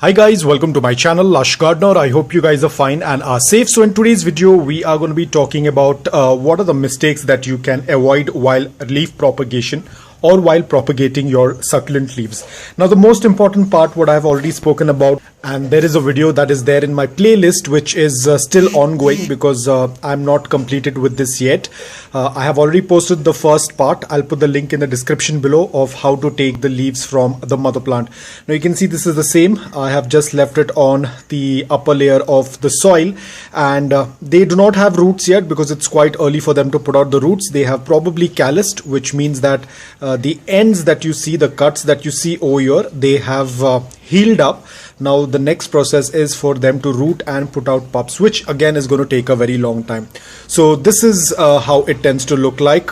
Hi guys, welcome to my channel Lush Gardener. I hope you guys are fine and are safe. So in today's video we are going to be talking about what are the mistakes that you can avoid while leaf propagation or while propagating your succulent leaves. Now the most important part, what I've already spoken about, and there is a video that is there in my playlist which is still ongoing because I'm not completed with this yet. I have already posted the first part. I'll put the link in the description below of how to take the leaves from the mother plant. Now you can see this is the same. I have just left it on the upper layer of the soil, and they do not have roots yet because it's quite early for them to put out the roots. They have probably calloused, which means that the ends that you see, the cuts that you see over here, they have healed up. Now the next process is for them to root and put out pups, which again is going to take a very long time. So this is how it tends to look like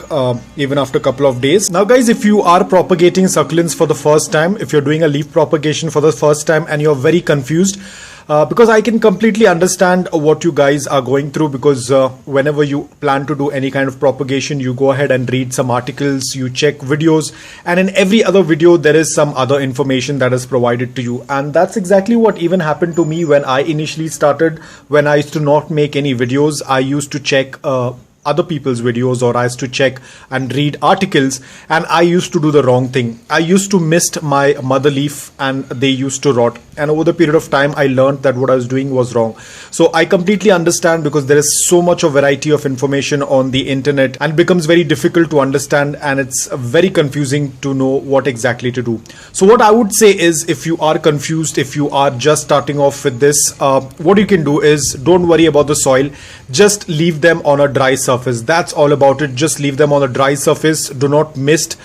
even after a couple of days. Now guys, if you are propagating succulents for the first time, if you're doing a leaf propagation for the first time and you're very confused, because I can completely understand what you guys are going through, because whenever you plan to do any kind of propagation, you go ahead and read some articles, you check videos, and in every other video there is some other information that is provided to you. And that's exactly what even happened to me when I initially started. When I used to not make any videos, I used to check other people's videos, or I used to check and read articles, and I used to do the wrong thing. I used to mist my mother leaf and they used to rot, and over the period of time I learned that what I was doing was wrong. So I completely understand, because there is so much of variety of information on the internet and it becomes very difficult to understand, and it's very confusing to know what exactly to do. So what I would say is, if you are confused, if you are just starting off with this, what you can do is, don't worry about the soil, just leave them on a dry surface. That's all about it. Just leave them on a dry surface. Do not mist.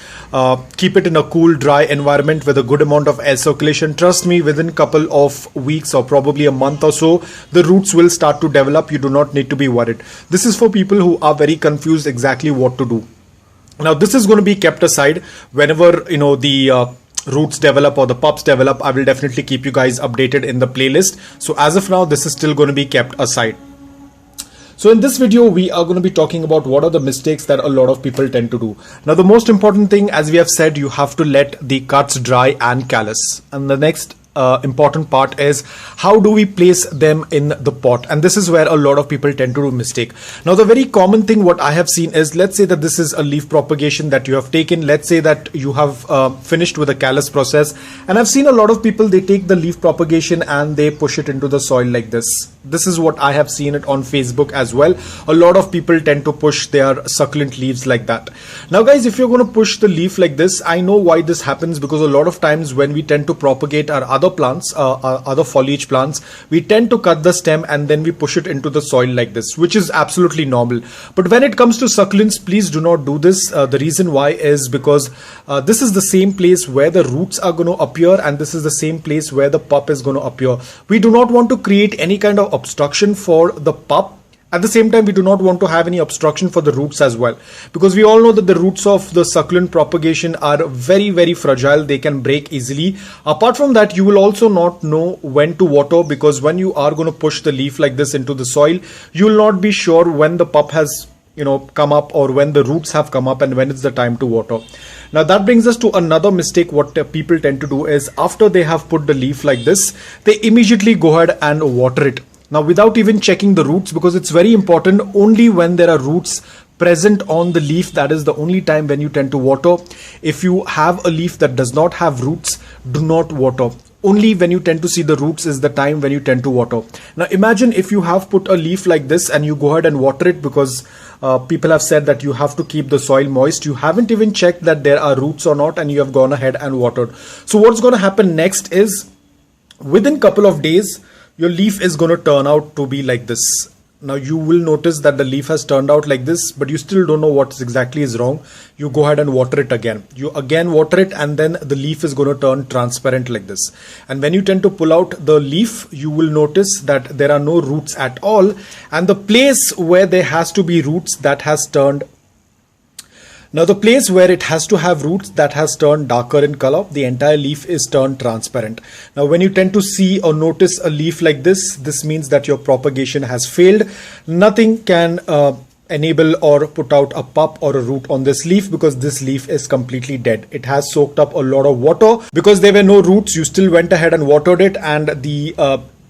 Keep it in a cool, dry environment with a good amount of air circulation. Trust me, within a couple of weeks or probably a month or so, the roots will start to develop. You do not need to be worried. This is for people who are very confused exactly what to do. Now this is going to be kept aside whenever the roots develop or the pups develop. I will definitely keep you guys updated in the playlist. So as of now, this is still going to be kept aside. So in this video, we are going to be talking about what are the mistakes that a lot of people tend to do. Now, the most important thing, as we have said, you have to let the cuts dry and callus. And the next important part is, how do we place them in the pot? And this is where a lot of people tend to do mistake. Now the very common thing what I have seen is, let's say that this is a leaf propagation that you have taken. Let's say that you have finished with a callus process, and I've seen a lot of people, they take the leaf propagation and they push it into the soil like this. This is what I have seen it on Facebook as well. A lot of people tend to push their succulent leaves like that. Now guys, if you're going to push the leaf like this, I know why this happens, because a lot of times when we tend to propagate our other plants, other foliage plants, we tend to cut the stem and then we push it into the soil like this, which is absolutely normal. But when it comes to succulents, please do not do this. The reason why is because this is the same place where the roots are going to appear, and this is the same place where the pup is going to appear. We do not want to create any kind of obstruction for the pup. At the same time, we do not want to have any obstruction for the roots as well, because we all know that the roots of the succulent propagation are very, very fragile. They can break easily. Apart from that, you will also not know when to water, because when you are going to push the leaf like this into the soil, you will not be sure when the pup has come up, or when the roots have come up, and when it's the time to water. Now that brings us to another mistake. What people tend to do is, after they have put the leaf like this, they immediately go ahead and water it. Now without even checking the roots, because it's very important, only when there are roots present on the leaf, that is the only time when you tend to water. If you have a leaf that does not have roots, do not water. Only when you tend to see the roots is the time when you tend to water. Now imagine if you have put a leaf like this and you go ahead and water it, because people have said that you have to keep the soil moist. You haven't even checked that there are roots or not, and you have gone ahead and watered. So what's going to happen next is, within a couple of days, your leaf is going to turn out to be like this. Now you will notice that the leaf has turned out like this, but you still don't know what exactly is wrong. You go ahead and water it again. You again water it, and then the leaf is going to turn transparent like this. And when you tend to pull out the leaf, you will notice that there are no roots at all. And the place where there has to be roots, that has turned. Now the place where it has to have roots, that has turned darker in color. The entire leaf is turned transparent. Now when you tend to see or notice a leaf like this, this means that your propagation has failed. Nothing can enable or put out a pup or a root on this leaf, because this leaf is completely dead. It has soaked up a lot of water. Because there were no roots, you still went ahead and watered it, and the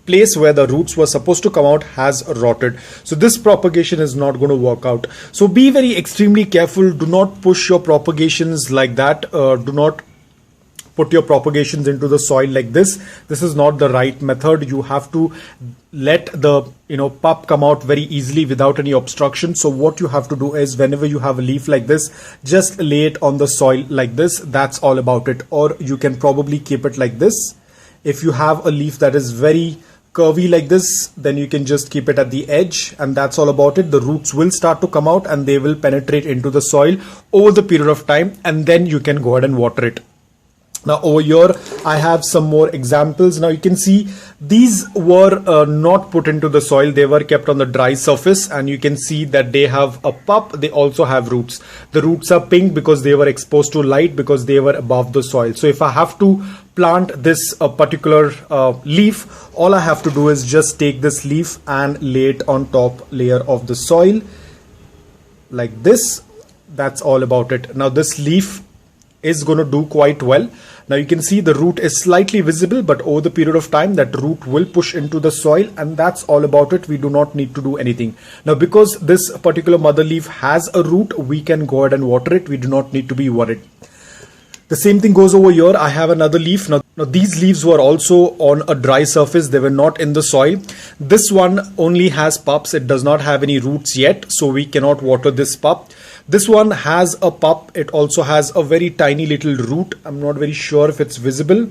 place where the roots were supposed to come out has rotted. So this propagation is not going to work out. So be very extremely careful. Do not push your propagations like that. Do not put your propagations into the soil like this. This is not the right method. You have to let the pup come out very easily without any obstruction. So what you have to do is, whenever you have a leaf like this, just lay it on the soil like this. That's all about it. Or you can probably keep it like this. If you have a leaf that is very curvy like this, then you can just keep it at the edge, and that's all about it. The roots will start to come out and they will penetrate into the soil over the period of time, and then you can go ahead and water it. Now over here I have some more examples. Now you can see these were not put into the soil. They were kept on the dry surface, and you can see that they have a pup. They also have roots. The roots are pink because they were exposed to light, because they were above the soil. So if I have to plant this particular leaf, all I have to do is just take this leaf and lay it on top layer of the soil like this. That's all about it. Now this leaf is going to do quite well. Now you can see the root is slightly visible, but over the period of time that root will push into the soil, and that's all about it. We do not need to do anything. Now because this particular mother leaf has a root, we can go ahead and water it. We do not need to be worried. The same thing goes over here. I have another leaf. Now these leaves were also on a dry surface. They were not in the soil. This one only has pups. It does not have any roots yet, so we cannot water this pup. This one has a pup. It also has a very tiny little root. I'm not very sure if it's visible,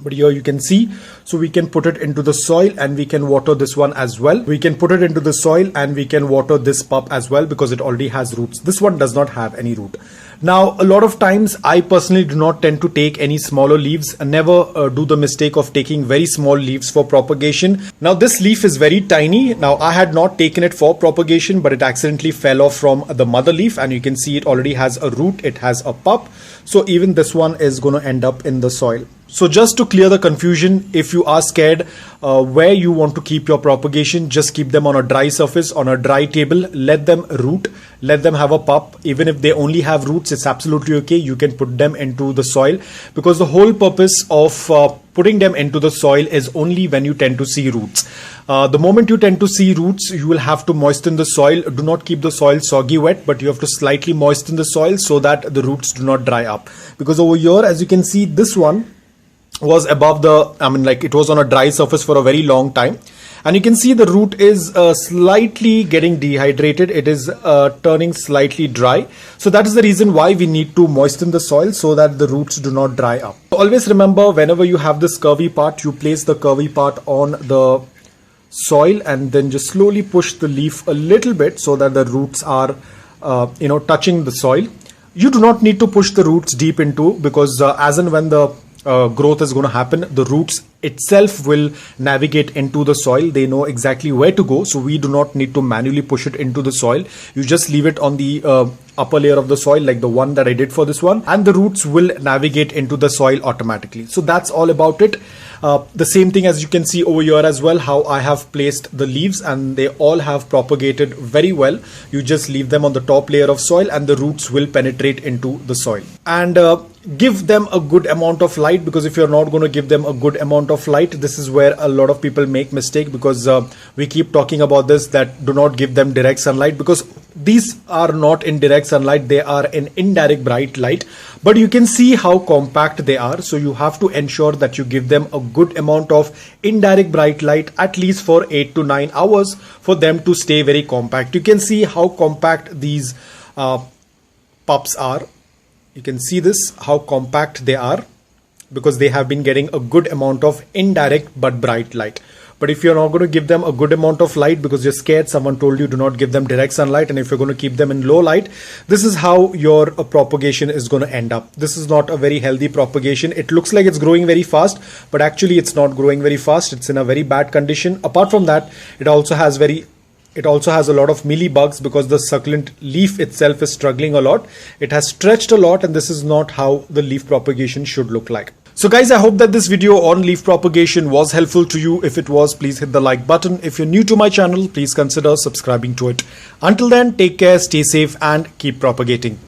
but here you can see. So we can put it into the soil and we can water this one as well. We can put it into the soil and we can water this pup as well, because it already has roots. This one does not have any root. Now a lot of times I personally do not tend to take any smaller leaves, and never do the mistake of taking very small leaves for propagation. Now this leaf is very tiny. Now I had not taken it for propagation, but it accidentally fell off from the mother leaf, and you can see it already has a root. It has a pup. So even this one is going to end up in the soil. So just to clear the confusion, if you are scared where you want to keep your propagation, just keep them on a dry surface, on a dry table. Let them root, let them have a pup. Even if they only have roots, it's absolutely okay. You can put them into the soil, because the whole purpose of putting them into the soil is only when you tend to see roots. The moment you tend to see roots, you will have to moisten the soil. Do not keep the soil soggy wet, but you have to slightly moisten the soil so that the roots do not dry up. Because over here, as you can see, this one was above the, it was on a dry surface for a very long time, and you can see the root is slightly getting dehydrated. It is turning slightly dry. So that is the reason why we need to moisten the soil, so that the roots do not dry up. Always remember, whenever you have this curvy part, you place the curvy part on the soil and then just slowly push the leaf a little bit, so that the roots are touching the soil. You do not need to push the roots deep into, because as and when the growth is going to happen, the roots itself will navigate into the soil. They know exactly where to go, so we do not need to manually push it into the soil. You just leave it on the upper layer of the soil, like the one that I did for this one, and the roots will navigate into the soil automatically. So that's all about it. The same thing as you can see over here as well, how I have placed the leaves, and they all have propagated very well. You just leave them on the top layer of soil and the roots will penetrate into the soil. And give them a good amount of light, because if you're not going to give them a good amount of light, this is where a lot of people make mistake, because we keep talking about this, that do not give them direct sunlight, because these are not in direct sunlight, they are in indirect bright light. But you can see how compact they are, so you have to ensure that you give them a good amount of indirect bright light, at least for 8 to 9 hours, for them to stay very compact. You can see how compact these pups are. You can see this, how compact they are, because they have been getting a good amount of indirect but bright light. But if you're not going to give them a good amount of light because you're scared, someone told you do not give them direct sunlight, and if you're going to keep them in low light, this is how your propagation is going to end up. This is not a very healthy propagation. It looks like it's growing very fast, but actually it's not growing very fast. It's in a very bad condition. Apart from that, it also has a lot of mealy bugs, because the succulent leaf itself is struggling a lot. It has stretched a lot, and this is not how the leaf propagation should look like. So guys, I hope that this video on leaf propagation was helpful to you. If it was, please hit the like button. If you're new to my channel, please consider subscribing to it. Until then, take care, stay safe and keep propagating.